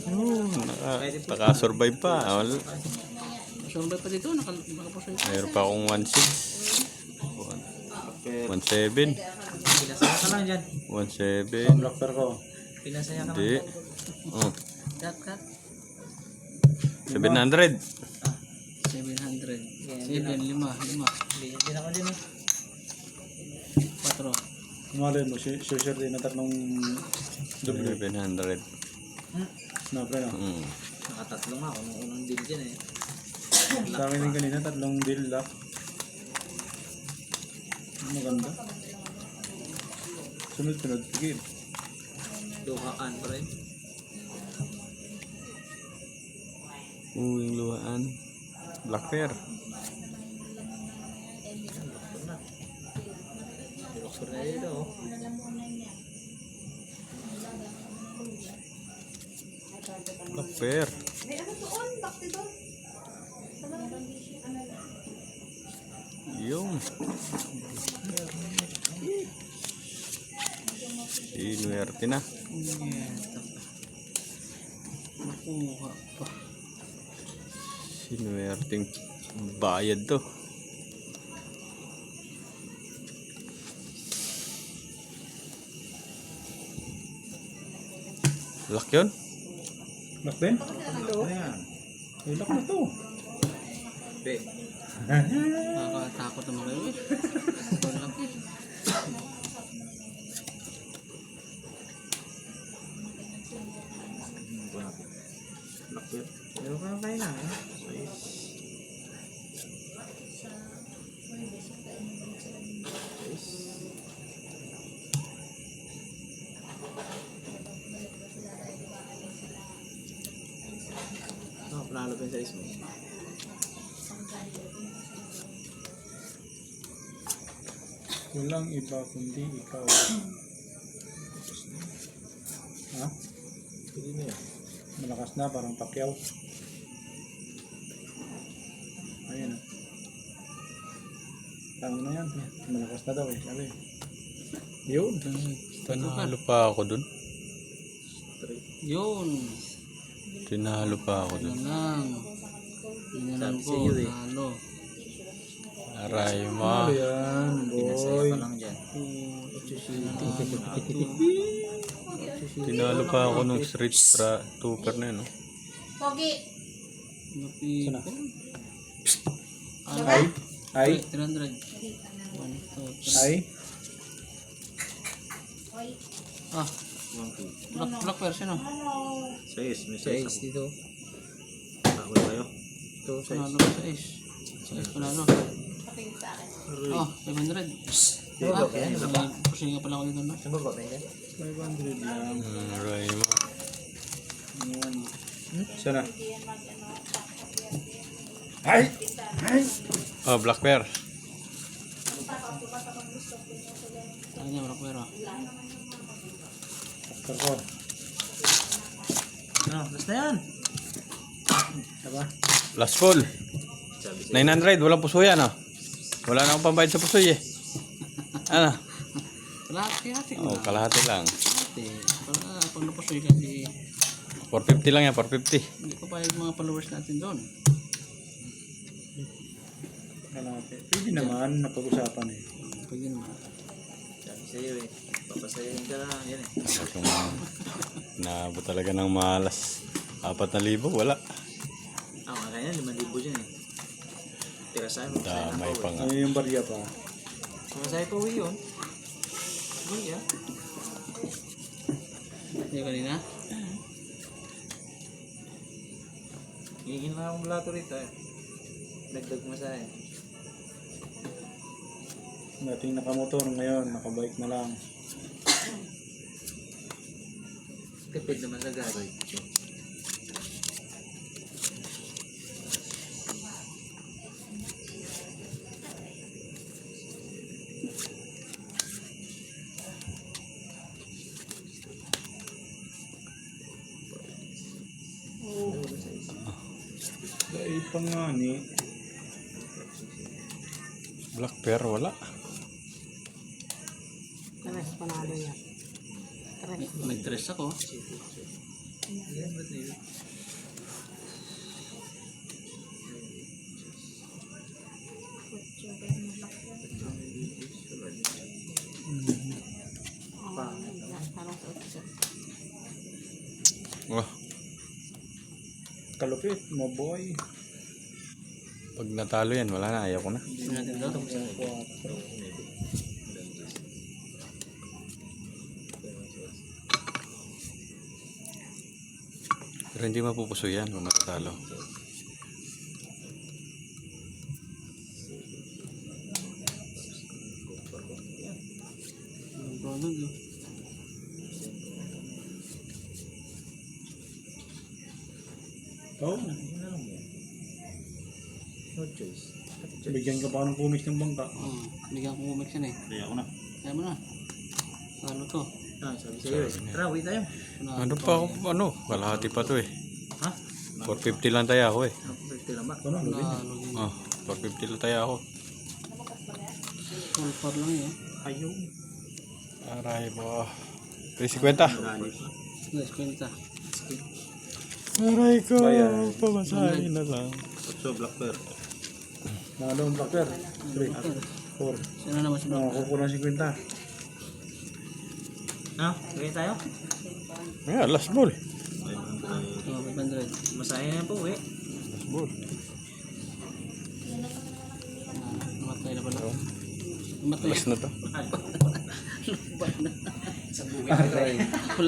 Naka-survive pa. Survive pa dito, nakapusoy pa. Mayroon pa akong 1.6. 1.7. Pinasaya ka lang dyan. 1.7. Blocker ko. Pinasaya ka lang. Hindi. Oh. Cut. 700. 700. Yan, 5. Hindi ako din 4. Malay mo, sure din na tatlong double. 700. No, pre, no. Nakatatlo nga ako nung unang deal dyan eh. Sa akin din kanina, tatlong deal lock. Maganda. Sunod-sunod, sige. Duhaan pa rin. Yung luhaan. Black pair. Doktor na dito oh. Black pair. Yung. Inuwerte na. Nakuha pa. Sinuwerteng bayad to. Lock yun? Lock din? Ayan. May lock na to. Be. Nakakatakot naman kayo eh. Wala pa. Meron ka lang tayo na eh. No, panalo pa yung size mo. Walang iba kundi ikaw. Ha? Pwede mo yan. Malakas na, parang Pacquiao. Ayan na. Tama na yan. Malakas na daw eh, sabi. Yun. Tinalo pa ako dun. Yun. Tinalo pa ako dun. Inalang Sabi ko. sa iyo eh. Talo. Aray Ano ma. yan, Pinasaya boy? ka lang dyan. Tinalo pa ako nung street trooper na yun. No? Pogi. Sana? Ano? Ay? 300. 1, 2, 3. Ay? Ah, black version oh. Size, may size dito. Bawal kayo. Ito, size. Panalo ko sa ace. Sa ace panalo. Oh, 500. Okay. Pusin nga pala ako dito na. Saan ba ba yan? 500 lang. Aray ma. Ayan. Sana? Ay! Ay! Oh, black pair. Ano niya, black version. Blocker ko. Ano, basta yan. Diba? Last call. Sabi 900. Walang puso yan ah. Wala na akong pambayad sa pusoy eh. Ano? Kalahati Oh, kalahati lang. Pag napusoy ka, 450 lang yan, 450. hindi ko pa yung mga followers natin doon. Kalate. Pwede naman, napag-usapan eh. Pag yun naman. Sabi sa'yo eh. Papasayahin ka lang. Yan eh. Kung naabot talaga ng malas 4,000, wala. Mga kanya, 5,000 dyan eh. Pirasahin mo. Damay pa nga. Ano yung barya pa? Pirasahin pa uwi yun. Uwi ah. Hindi kanina? Hingin lang akong blato rito eh. Dagdag masahe. Dating nakamotor, ngayon nakabike na lang. Tipid naman sa gas. Dahil pa nga ni. Black pair, wala. Panalo yan. May dress ako. Yan, ba't na yun? Oh, Kalupit, mo boy. pag natalo yan, wala na. Ayaw ko na. Hindi natin daw. Pero hindi mapupuso yan kung matatalo. Ang product eh. Oh, Yun na lang yan. No choice. bigyan ka pa ng kumis ng bangka. Oo. Bigyan ko umix yan eh. Kaya ako na. Kaya mo na. Ano to? Ah, sabi sa'yo eh. Tara, wait tayo. Ano pa ako? Ano? Kalahati pa to eh. Ha? 450 lang tayo ako eh. 50 lang ba? Ito na, lugin. Login. Oh, 450 lang tayo ako. Full par lang yun. Ayaw. Aray mo. 350. Marali pa. Guys, kwenta. Aray ko. Bayan. Pamasahin na lang. So, black bear. Nalo ang blacker. 3, 4. Sino naman si Black? Nakakuha ng 50. Ha? Gawin tayo? Yeah, last ball. 500. Masaya na yan po eh. Last ball. Namatay na pala. Namatay. Last na to. Sa buhay. Wala.